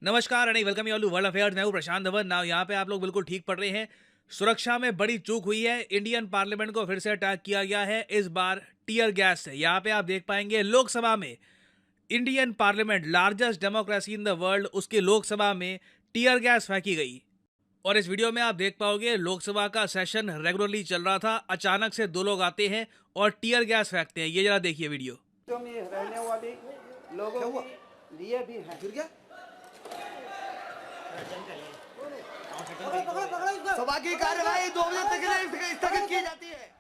नमस्कार and welcome you all to world affairs. मैं हूं प्रशांत धवन। नाउ यहाँ पे आप लोग बिल्कुल ठीक पढ़ रहे हैं। सुरक्षा में बड़ी चूक हुई है। इंडियन पार्लियामेंट को फिर से अटैक किया गया है, इस बार टीयर गैस से। यहाँ पे आप देख पाएंगे लोकसभा में, Indian parliament largest democracy in the world, उसकी लोकसभा में टीयर गैस फेंकी गई। और इस वीडियो में आप देख पाओगे लोकसभा का सेशन रेगुलरली चल रहा था, अचानक से दो लोग आते हैं और टीयर गैस फेंकते हैं। ये जरा देखिए वीडियो। में रहने वाले लोगों के लिए भी है। गिर गया? सभा की कार्यवाही 2 बजे तक के लिए स्थगित की जाती है।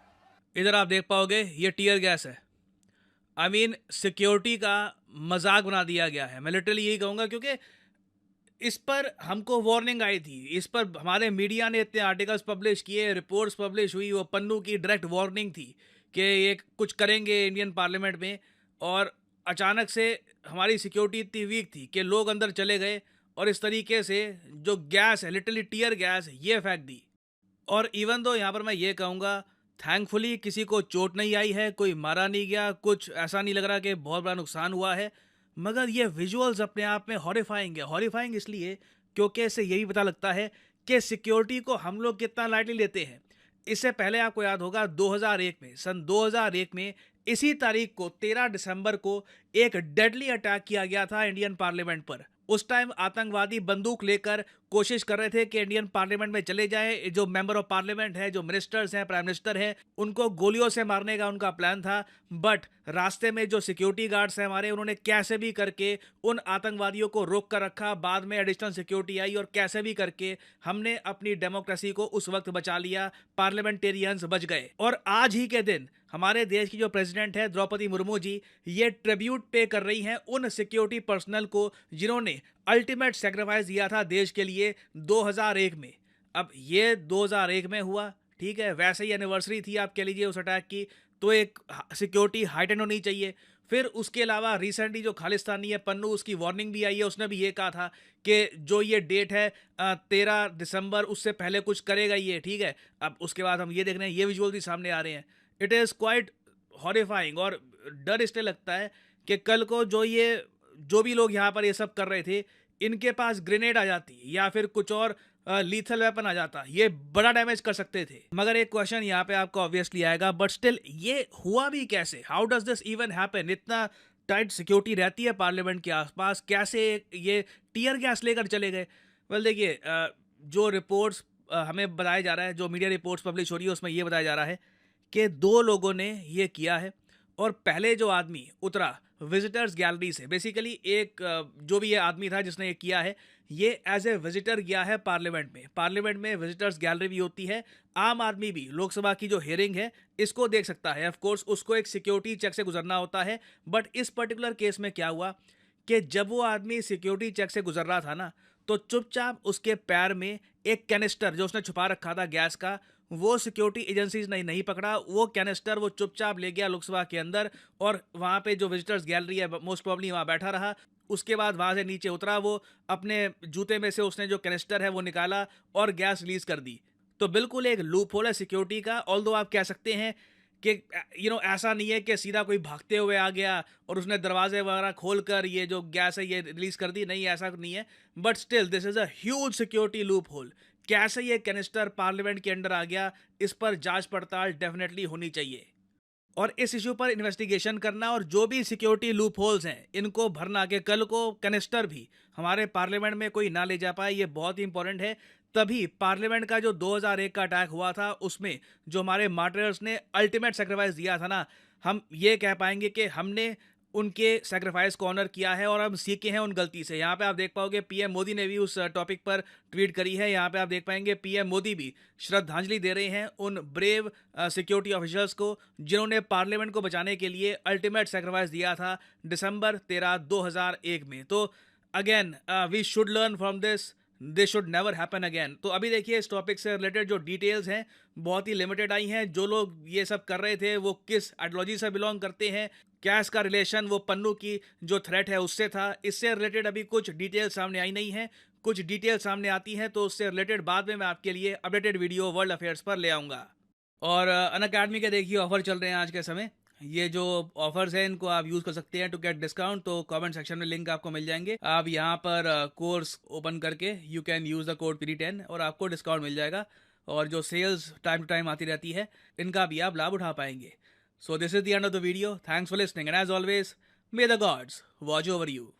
इधर आप देख पाओगे ये टीयर गैस है। आई मीन सिक्योरिटी का मजाक बना दिया गया है। मैं लिटरली यही कहूँगा, क्योंकि इस पर हमको वार्निंग आई थी। इस पर हमारे मीडिया ने इतने आर्टिकल्स पब्लिश किए, रिपोर्ट्स पब्लिश हुई। वो पन्नू की डायरेक्ट वार्निंग थी कि ये कुछ करेंगे इंडियन पार्लियामेंट में। और अचानक से हमारी सिक्योरिटी इतनी वीक थी कि लोग अंदर चले गए और इस तरीके से जो गैस है, लिटरली टीयर गैस, ये फेंक दी। और इवन दो यहाँ पर मैं ये कहूँगा, थैंकफुली किसी को चोट नहीं आई है, कोई मारा नहीं गया, कुछ ऐसा नहीं लग रहा कि बहुत बड़ा नुकसान हुआ है। मगर ये विजुअल्स अपने आप में हॉरिफाइंग है। हॉरिफाइंग इसलिए क्योंकि इससे यही पता लगता है कि सिक्योरिटी को हम लोग कितना लाइटली लेते हैं। इससे पहले आपको याद होगा 2001 में, सन 2001 में इसी तारीख को 13 दिसंबर को एक डेडली अटैक किया गया था इंडियन पार्लियामेंट पर। उस टाइम आतंकवादी बंदूक लेकर कोशिश कर रहे थे कि इंडियन पार्लियामेंट में चले जाएं। जो मेंबर ऑफ पार्लियामेंट है, जो मिनिस्टर्स हैं, प्राइम मिनिस्टर हैं, उनको गोलियों से मारने का उनका प्लान था। बट रास्ते में जो सिक्योरिटी गार्ड्स हैं हमारे, उन्होंने कैसे भी करके उन आतंकवादियों को रोक कर रखा। बाद में एडिशनल सिक्योरिटी आई और कैसे भी करके हमने अपनी डेमोक्रेसी को उस वक्त बचा लिया। पार्लियामेंटेरियंस बच गए। और आज ही के दिन हमारे देश की जो प्रेसिडेंट है द्रौपदी मुर्मू जी, ये ट्रिब्यूट पे कर रही हैं उन सिक्योरिटी पर्सनल को जिन्होंने अल्टीमेट सेक्रीफाइस दिया था देश के लिए 2001 में। अब ये 2001 में हुआ, ठीक है, वैसे ही एनिवर्सरी थी आप कह लीजिए उस अटैक की, तो एक सिक्योरिटी हाइटेंड होनी चाहिए। फिर उसके अलावा रिसेंटली जो खालिस्तानी है पन्नू, उसकी वार्निंग भी आई है। उसने भी ये कहा था कि जो ये डेट है 13 दिसंबर, उससे पहले कुछ करेगा ये, ठीक है। अब उसके बाद हम ये देख रहे हैं, ये विजुअल भी सामने आ रहे हैं। It is quite horrifying. और डर इसलिए लगता है कि कल को जो भी लोग यहाँ पर ये सब कर रहे थे, इनके पास ग्रेनेड आ जाती या फिर कुछ और लीथल वेपन आ जाता, ये बड़ा डैमेज कर सकते थे। मगर एक क्वेश्चन यहाँ पे आपको ऑब्वियसली आएगा, बट स्टिल ये हुआ भी कैसे? How does this even happen? इतना टाइट सिक्योरिटी रहती है पार्लियामेंट के आसपास, कैसे ये टियर गैस लेकर चले गए? वेल देखिए, जो रिपोर्ट्स हमें बताया जा रहा है, जो मीडिया रिपोर्ट्स पब्लिश हो रही है, उसमें ये बताया जा रहा है कि 2 लोगों ने ये किया है। और पहले जो आदमी उतरा विजिटर्स गैलरी से, बेसिकली एक जो भी ये आदमी था जिसने ये किया है, ये एज ए विजिटर गया है पार्लियामेंट में। पार्लियामेंट में विजिटर्स गैलरी भी होती है। आम आदमी भी लोकसभा की जो हियरिंग है इसको देख सकता है। ऑफ कोर्स उसको एक सिक्योरिटी चेक से गुजरना होता है। बट इस पर्टिकुलर केस में क्या हुआ कि जब वो आदमी सिक्योरिटी चेक से गुजर रहा था ना, तो चुपचाप उसके पैर में एक कैनिस्टर जो उसने छुपा रखा था गैस का, वो सिक्योरिटी एजेंसीज ने नहीं पकड़ा। वो कैनिस्टर वो चुपचाप ले गया लोकसभा के अंदर और वहाँ पे जो विजिटर्स गैलरी है मोस्ट प्रॉब्ली वहाँ बैठा रहा। उसके बाद वहाँ से नीचे उतरा, वो अपने जूते में से उसने जो कैनिस्टर है वो निकाला और गैस रिलीज कर दी। तो बिल्कुल एक लूप होल है सिक्योरिटी का। ऑल्दो आप कह सकते हैं कि ऐसा नहीं है कि सीधा कोई भागते हुए आ गया और उसने दरवाजे वगैरह खोलकर ये जो गैस है ये रिलीज कर दी, नहीं, ऐसा नहीं है। But still this is a huge security loop hole. कैसे ये कैनिस्टर पार्लियामेंट के अंदर आ गया, इस पर जांच पड़ताल डेफिनेटली होनी चाहिए और इस इशू पर इन्वेस्टिगेशन करना और जो भी सिक्योरिटी लूप होल्स हैं इनको भरना, के कल को कैनिस्टर भी हमारे पार्लियामेंट में कोई ना ले जा पाए, ये बहुत ही इंपॉर्टेंट है। तभी पार्लियामेंट का जो 2001 का अटैक हुआ था, उसमें जो हमारे मार्टियर्स ने अल्टीमेट सेक्रीफाइस दिया था ना, हम ये कह पाएंगे कि हमने उनके सेक्रीफाइस को ऑनर किया है और हम सीखे हैं उन गलती से। यहाँ पे आप देख पाओगे पीएम मोदी ने भी उस टॉपिक पर ट्वीट करी है। यहाँ पे आप देख पाएंगे पीएम मोदी भी श्रद्धांजलि दे रहे हैं उन ब्रेव सिक्योरिटी ऑफिसर्स को जिन्होंने पार्लियामेंट को बचाने के लिए अल्टीमेट सेक्रीफाइस दिया था दिसंबर 13, 2001 में। तो again we should learn from this should never happen again. तो अभी देखिए इस टॉपिक से रिलेटेड जो डिटेल्स हैं बहुत ही लिमिटेड आई हैं। जो लोग ये सब कर रहे थे वो किस आइडियोलॉजी से बिलोंग करते हैं, क्या इसका रिलेशन वो पन्नू की जो थ्रेट है उससे था, इससे रिलेटेड अभी कुछ डिटेल सामने आई नहीं है। कुछ डिटेल सामने आती हैं तो उससे रिलेटेड बाद में मैं आपके लिए अपडेटेड वीडियो वर्ल्ड अफेयर्स पर ले आऊँगा। और अनअकैडमी के देखिए ऑफर चल रहे हैं आज के समय। ये जो ऑफर्स हैं इनको आप यूज कर सकते हैं टू गेट डिस्काउंट। तो कमेंट सेक्शन में लिंक आपको मिल जाएंगे, आप यहाँ पर कोर्स ओपन करके you can use the code PD10 और आपको डिस्काउंट मिल जाएगा। और जो सेल्स टाइम टू टाइम आती रहती है इनका भी आप लाभ उठा पाएंगे। So this is the end of the video, thanks for listening and as always may the gods watch over you.